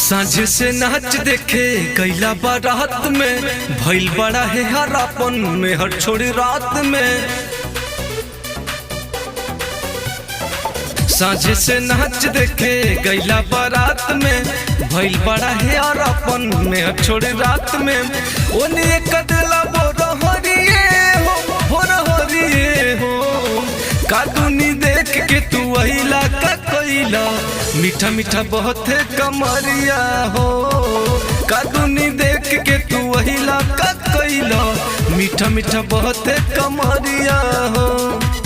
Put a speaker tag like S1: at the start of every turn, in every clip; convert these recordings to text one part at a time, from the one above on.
S1: साँझ से नाच देखे कैला बारात में भइल बड़ा है हरापन में हर छोड़ी रात में। साँझ से नाच देखे गैला बारात में भइल बड़ा है हरापन में हर छोड़ी रात में। ओने कदला बोरहरिए हो काटूनी देख के तू अहिला का कोइला मीठा मीठा बहुत है कमरिया हो। काटूनी देख के तू अहिला का कोइला मीठा मीठा बहुत है कमरिया हो।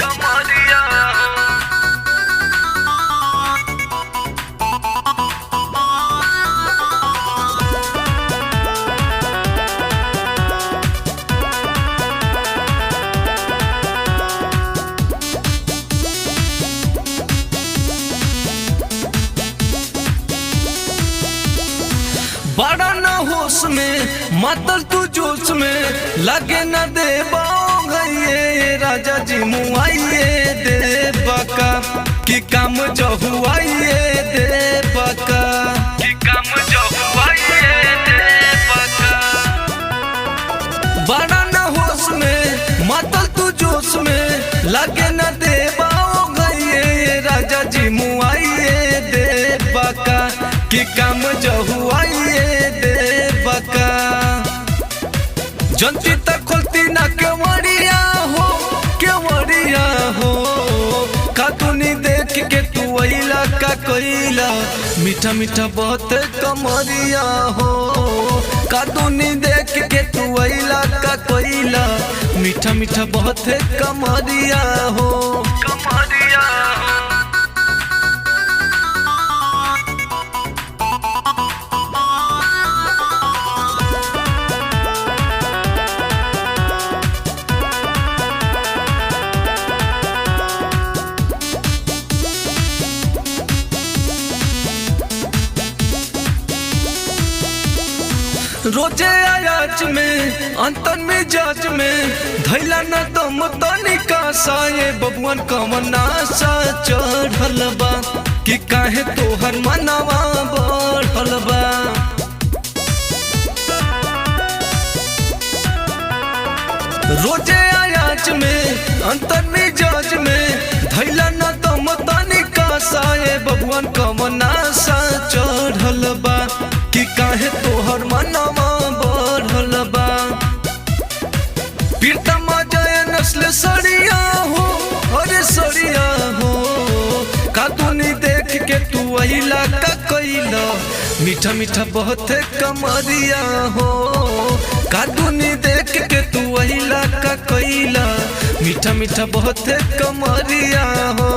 S1: कमरिया बड़ा न होश में मातल तू जोश में लगे न दे गए राजा जी मुआइए दे बका कि काम जो हुआइए दे बका कि काम जो हुआइए दे बका। बड़ा न होश में मातल तू जोश में लगे न दे गए राजा जी मुआइए दे बका कि काम जो हुआइए दे बका। जनती तक खोलती ना केवड़िया हो खातूनी देख के तू अइला का कोइला मीठा मीठा बहुत कमरिया हो। खातूनी देख के तू अइला का कोइला मीठा मीठा बहुत कमरिया हो। कमरिया रोजे आयाच में अंतन में जाच में धैला न दम तनिका साये बबुअन कमना सा चढ़ल बा कि काहे तोहर मनवा बढ़ल बा। रोजे आयाच में अंतन में जाच में धैला न दम तनिका साये बबुअन कमना सा चढ़ल बा कि काहे तोहर मनवा बढ़ल बा। पीरतमा जय नस्ल सड़िया हो अरे सड़िया हो खातूनी देख के तू अहिला का कोइला मीठा मीठा बहुत कमरिया हो। खातूनी देख के तू अहिला का कोइला मीठा मीठा बहुत कमरिया हो।